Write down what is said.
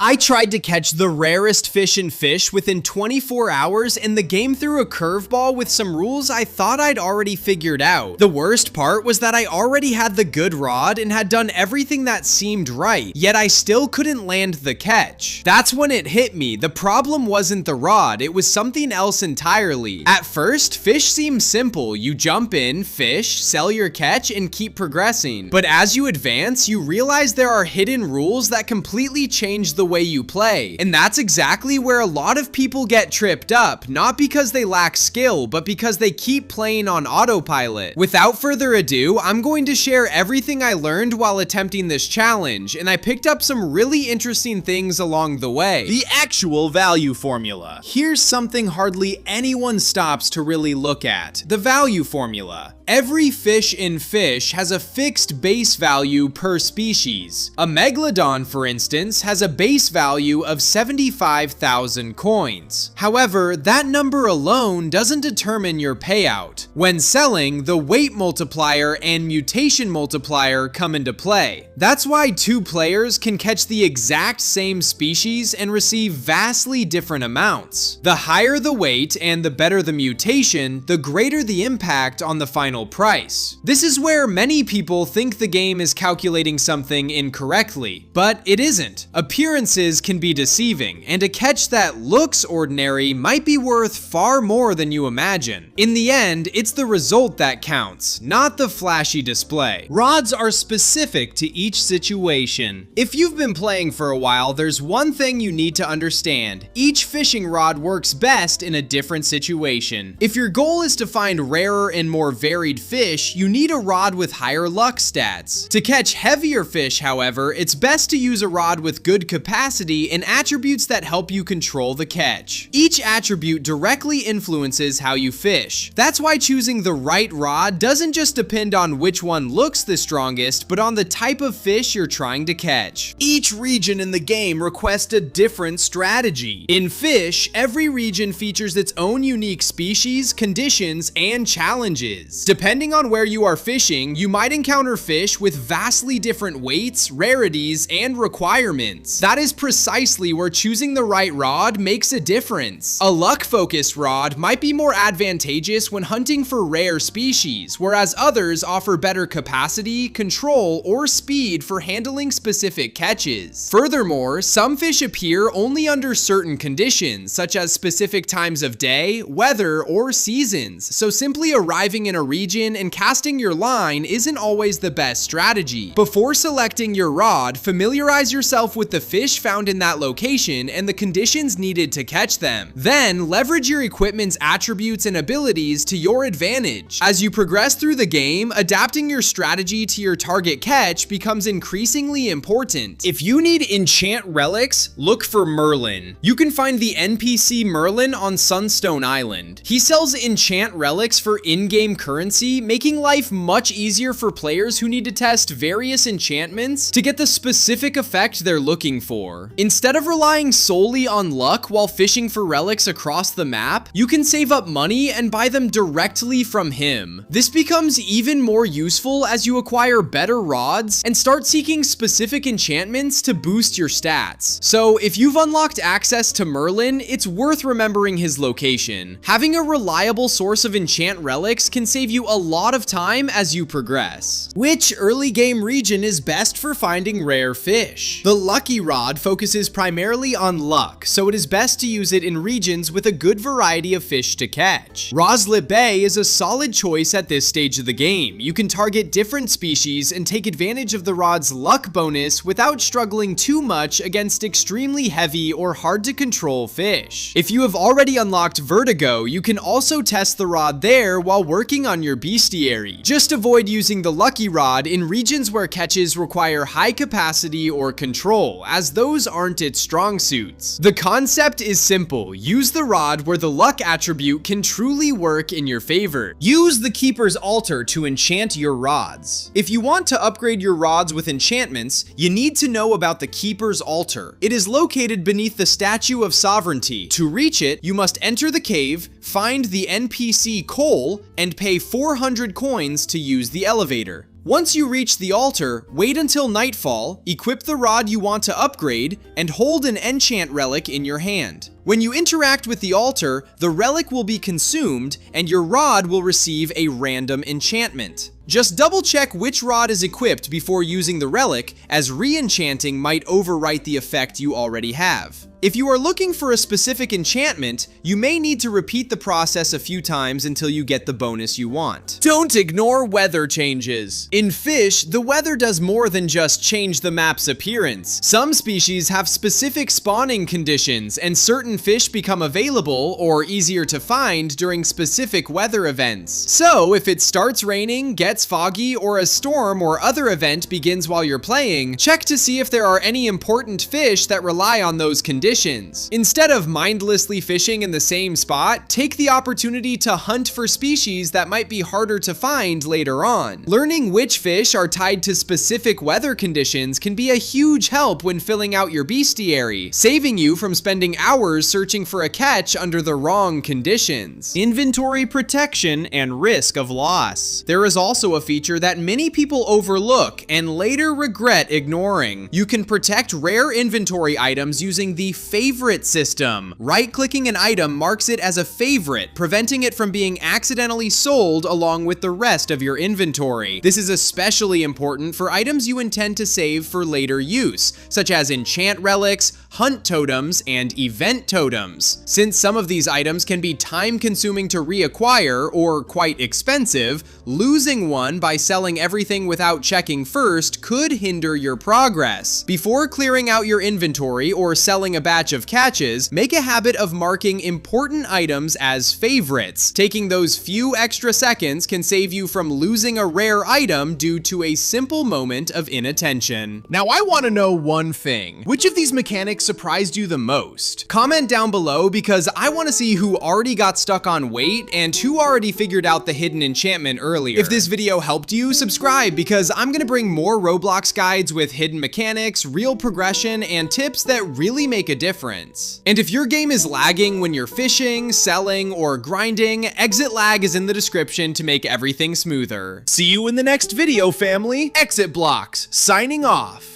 I tried to catch the rarest fish in Fisch within 24 hours and the game threw a curveball with some rules I thought I'd already figured out. The worst part was that I already had the good rod and had done everything that seemed right, yet I still couldn't land the catch. That's when it hit me. The problem wasn't the rod, it was something else entirely. At first, Fisch seemed simple. You jump in, fish, sell your catch, and keep progressing. But as you advance, you realize there are hidden rules that completely change the way you play. And that's exactly where a lot of people get tripped up, not because they lack skill, but because they keep playing on autopilot. Without further ado, I'm going to share everything I learned while attempting this challenge, and I picked up some really interesting things along the way. The actual value formula. Here's something hardly anyone stops to really look at. The value formula. Every fish in Fisch has a fixed base value per species. A megalodon, for instance, has a base value of 75,000 coins. However, that number alone doesn't determine your payout. When selling, the weight multiplier and mutation multiplier come into play. That's why two players can catch the exact same species and receive vastly different amounts. The higher the weight and the better the mutation, the greater the impact on the final price. This is where many people think the game is calculating something incorrectly, but it isn't. Appearances can be deceiving, and a catch that looks ordinary might be worth far more than you imagine. In the end, it's the result that counts, not the flashy display. Rods are specific to each situation. If you've been playing for a while, there's one thing you need to understand. Each fishing rod works best in a different situation. If your goal is to find rarer and more varied fish, you need a rod with higher luck stats. To catch heavier fish, however, it's best to use a rod with good capacity and attributes that help you control the catch. Each attribute directly influences how you fish. That's why choosing the right rod doesn't just depend on which one looks the strongest, but on the type of fish you're trying to catch. Each region in the game requests a different strategy. In Fisch, every region features its own unique species, conditions, and challenges. Depending on where you are fishing, you might encounter fish with vastly different weights, rarities, and requirements. That is precisely where choosing the right rod makes a difference. A luck-focused rod might be more advantageous when hunting for rare species, whereas others offer better capacity, control, or speed for handling specific catches. Furthermore, some fish appear only under certain conditions, such as specific times of day, weather, or seasons, so simply arriving in a region and casting your line isn't always the best strategy. Before selecting your rod, familiarize yourself with the fish found in that location and the conditions needed to catch them. Then, leverage your equipment's attributes and abilities to your advantage. As you progress through the game, adapting your strategy to your target catch becomes increasingly important. If you need enchant relics, look for Merlin. You can find the NPC Merlin on Sunstone Island. He sells enchant relics for in-game currency, making life much easier for players who need to test various enchantments to get the specific effect they're looking for. Instead of relying solely on luck while fishing for relics across the map, you can save up money and buy them directly from him. This becomes even more useful as you acquire better rods and start seeking specific enchantments to boost your stats. So if you've unlocked access to Merlin, it's worth remembering his location. Having a reliable source of enchant relics can save you a lot of time as you progress. Which early game region is best for finding rare fish? The lucky rod focuses primarily on luck, so it is best to use it in regions with a good variety of fish to catch. Roslet Bay is a solid choice at this stage of the game. You can target different species and take advantage of the rod's luck bonus without struggling too much against extremely heavy or hard to control fish. If you have already unlocked Vertigo, you can also test the rod there while working on your bestiary. Just avoid using the lucky rod in regions where catches require high capacity or control, as those aren't its strong suits. The concept is simple. Use the rod where the luck attribute can truly work in your favor. Use the Keeper's Altar to enchant your rods. If you want to upgrade your rods with enchantments, you need to know about the Keeper's Altar. It is located beneath the Statue of Sovereignty. To reach it, you must enter the cave, find the NPC Cole, and pay 400 coins to use the elevator. Once you reach the altar, wait until nightfall, equip the rod you want to upgrade, and hold an enchant relic in your hand. When you interact with the altar, the relic will be consumed, and your rod will receive a random enchantment. Just double check which rod is equipped before using the relic, as re-enchanting might overwrite the effect you already have. If you are looking for a specific enchantment, you may need to repeat the process a few times until you get the bonus you want. Don't ignore weather changes. In Fish, the weather does more than just change the map's appearance. Some species have specific spawning conditions, and certain fish become available or easier to find during specific weather events. So, if it starts raining, gets foggy, or a storm or other event begins while you're playing, check to see if there are any important fish that rely on those conditions. Instead of mindlessly fishing in the same spot, take the opportunity to hunt for species that might be harder to find later on. Learning which fish are tied to specific weather conditions can be a huge help when filling out your bestiary, saving you from spending hours searching for a catch under the wrong conditions. Inventory protection and risk of loss. There is also a feature that many people overlook and later regret ignoring. You can protect rare inventory items using the favorite system. Right-clicking an item marks it as a favorite, preventing it from being accidentally sold along with the rest of your inventory. This is especially important for items you intend to save for later use, such as enchant relics, hunt totems, and event totems. Since some of these items can be time-consuming to reacquire or quite expensive, losing one by selling everything without checking first could hinder your progress. Before clearing out your inventory or selling a batch of catches, make a habit of marking important items as favorites. Taking those few extra seconds can save you from losing a rare item due to a simple moment of inattention. Now I want to know one thing. Which of these mechanics surprised you the most? Comment down below because I want to see who already got stuck on wait and who already figured out the hidden enchantment earlier. If this video helped you, subscribe because I'm going to bring more Roblox guides with hidden mechanics, real progression, and tips that really make a difference. And if your game is lagging when you're fishing, selling, or grinding, exit lag is in the description to make everything smoother. See you in the next video, family. ExitBlox, signing off.